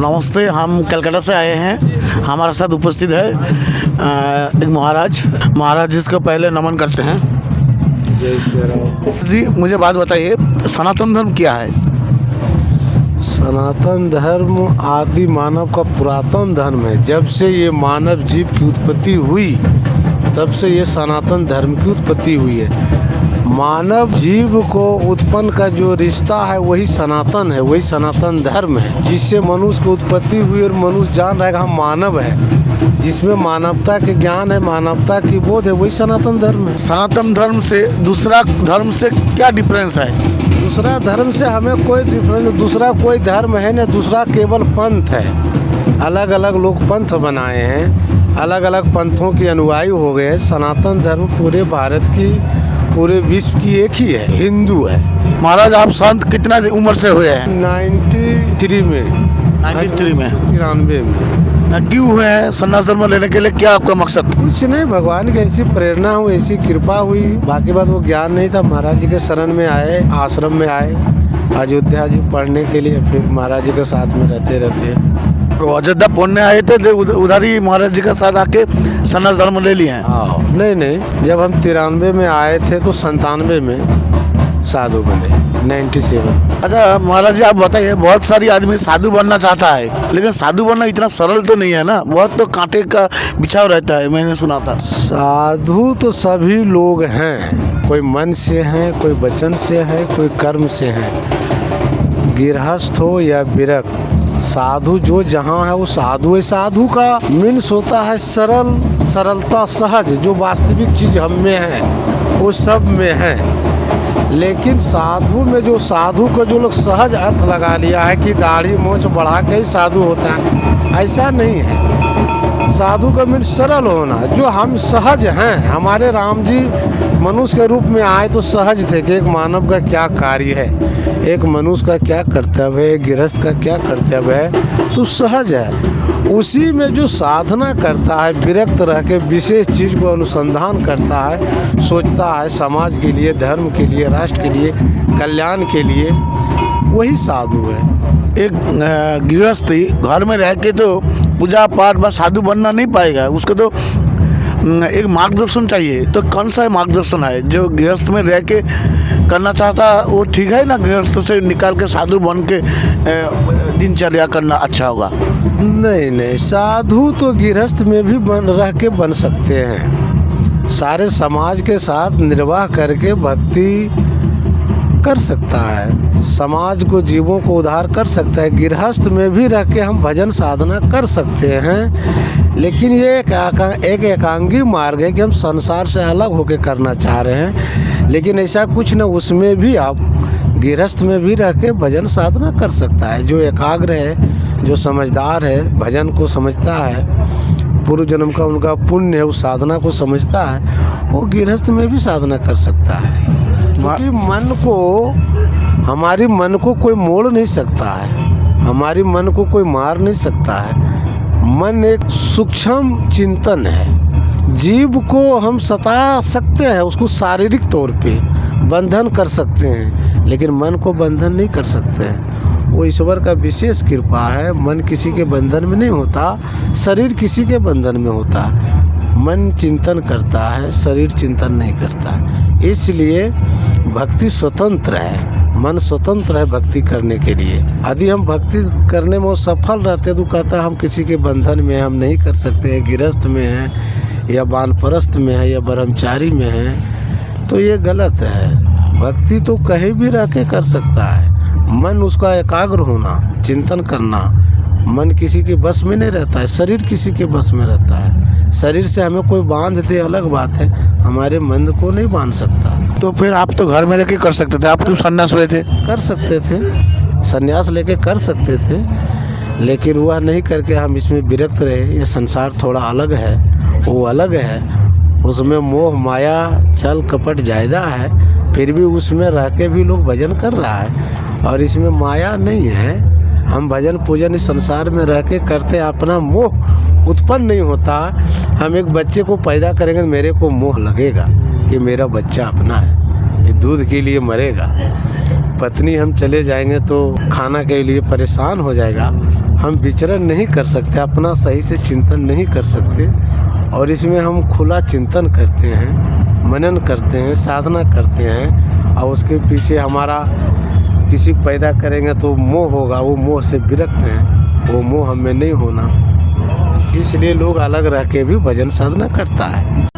नमस्ते, हम कलकत्ता से आए हैं। हमारे साथ उपस्थित है एक महाराज जिसको पहले नमन करते हैं। जय श्री राम जी, मुझे बात बताइए, सनातन धर्म क्या है? सनातन धर्म आदि मानव का पुरातन धर्म है। जब से ये मानव जीव की उत्पत्ति हुई तब से ये सनातन धर्म की उत्पत्ति हुई है। मानव जीव को उत्पन्न का जो रिश्ता है वही सनातन है, वही सनातन धर्म है, जिससे मनुष्य की उत्पत्ति हुई और मनुष्य जान रहा है कि हम मानव है, जिसमें मानवता के ज्ञान है, मानवता की बोध है, वही सनातन धर्म है। सनातन धर्म से दूसरा धर्म से क्या डिफरेंस है? दूसरा धर्म से हमें कोई डिफरेंस, दूसरा कोई धर्म है न, दूसरा केवल पंथ है। अलग अलग लोग पंथ बनाए हैं, अलग अलग पंथों के अनुयायी हो गए। सनातन धर्म पूरे भारत की, पूरे विश्व की एक ही है, हिंदू है। महाराज, आप संत कितना उम्र से हुए हैं? 93 में 93 में 93 में। क्यों हुए हैं सन्यास धर्म लेने के लिए? क्या आपका मकसद? कुछ नहीं, भगवान की ऐसी प्रेरणा हुई, ऐसी कृपा हुई। बाकी बात वो ज्ञान नहीं था। महाराज जी के शरण में आए, आश्रम में आए अयोध्या जी पढ़ने के लिए, फिर महाराज जी के साथ में रहते तो अयोध्या पढ़ने आए थे, उधर ही महाराज जी के साथ आके सन्यास धर्म ले लिए हैं? नहीं, जब हम 93 में आए थे तो 97 में साधु बने, 97। अच्छा महाराज जी, आप बताइए, बहुत सारी आदमी साधु बनना चाहता है, लेकिन साधु बनना इतना सरल तो नहीं है ना, बहुत तो कांटे का बिछाव रहता है, मैंने सुना था। साधु तो सभी लोग हैं, कोई मन से हैं, कोई वचन से है, कोई कर्म से है। गृहस्थ हो या विरक्त, साधु जो जहाँ है वो साधु है। साधु का मीन्स होता है सरल, सरलता, सहज। जो वास्तविक चीज हम में है वो सब में है। लेकिन साधु में जो साधु को जो लोग सहज अर्थ लगा लिया है कि दाढ़ी मूंछ बढ़ा के ही साधु होता है, ऐसा नहीं है। साधु का मीन्स सरल होना, जो हम सहज हैं। हमारे राम जी मनुष्य के रूप में आए तो सहज थे कि एक मानव का क्या कार्य है, एक मनुष्य का क्या कर्तव्य है, एक गृहस्थ का क्या कर्तव्य है, तो सहज है। उसी में जो साधना करता है, विरक्त रह के विशेष चीज़ को अनुसंधान करता है, सोचता है समाज के लिए, धर्म के लिए, राष्ट्र के लिए, कल्याण के लिए, वही साधु है। एक गृहस्थी घर में रह के तो पूजा पाठ बस साधु बनना नहीं पाएगा, उसको तो एक मार्गदर्शन चाहिए। तो कौन सा मार्गदर्शन है जो गृहस्थ में रह के करना चाहता वो ठीक है ना? गृहस्थ से निकाल के साधु बन के दिनचर्या करना अच्छा होगा? नहीं, साधु तो गृहस्थ में भी रह के बन सकते हैं। सारे समाज के साथ निर्वाह करके भक्ति कर सकता है, समाज को, जीवों को उद्धार कर सकता है। गृहस्थ में भी रह के हम भजन साधना कर सकते हैं, लेकिन ये एक एकांगी मार्ग है कि हम संसार से अलग होकर करना चाह रहे हैं। लेकिन ऐसा कुछ न, उसमें भी आप गृहस्थ में भी रह के भजन साधना कर सकता है। जो एकाग्र है, जो समझदार है, भजन को समझता है, पूर्व जन्म का उनका पुण्य है, उस साधना को समझता है, वो गृहस्थ में भी साधना कर सकता है। क्योंकि मन को, हमारी मन को कोई मोड़ नहीं सकता है, हमारी मन को कोई मार नहीं सकता है। मन एक सूक्ष्म चिंतन है। जीव को हम सता सकते हैं, उसको शारीरिक तौर पे बंधन कर सकते हैं, लेकिन मन को बंधन नहीं कर सकते हैं। वो ईश्वर का विशेष कृपा है। मन किसी के बंधन में नहीं होता, शरीर किसी के बंधन में होता। मन चिंतन करता है, शरीर चिंतन नहीं करता। इसलिए भक्ति स्वतंत्र है, मन स्वतंत्र है भक्ति करने के लिए। यदि हम भक्ति करने में सफल रहते तो कहता है हम किसी के बंधन में हम नहीं कर सकते, गृहस्थ में है या वानप्रस्थ में है या ब्रह्मचारी में है, तो ये गलत है। भक्ति तो कहीं भी रह के कर सकता है। मन उसका एकाग्र होना, चिंतन करना। मन किसी के बस में नहीं रहता है, शरीर किसी के बस में रहता है। शरीर से हमें कोई बांध दे अलग बात है, हमारे मन को नहीं बांध सकता। तो फिर आप तो घर में रह के कर सकते थे, आप क्यों सन्यास हुए थे? कर सकते थे, सन्यास लेके कर सकते थे, लेकिन वह नहीं करके हम इसमें विरक्त रहे। ये संसार थोड़ा अलग है, वो अलग है, उसमें मोह माया छल कपट ज़्यादा है, फिर भी उसमें रह के भी लोग भजन कर रहा है, और इसमें माया नहीं है। हम भजन पूजन इस संसार में रह के करते, अपना मोह उत्पन्न नहीं होता। हम एक बच्चे को पैदा करेंगे तो मेरे को मोह लगेगा कि मेरा बच्चा अपना है, ये दूध के लिए मरेगा। पत्नी हम चले जाएंगे तो खाना के लिए परेशान हो जाएगा। हम विचरण नहीं कर सकते, अपना सही से चिंतन नहीं कर सकते। और इसमें हम खुला चिंतन करते हैं, मनन करते हैं, साधना करते हैं, और उसके पीछे हमारा किसी पैदा करेंगे तो मोह होगा, वो मोह से विरक्त हैं, वो मोह हमें नहीं होना। इसलिए लोग अलग रह के भी भजन साधना करता है।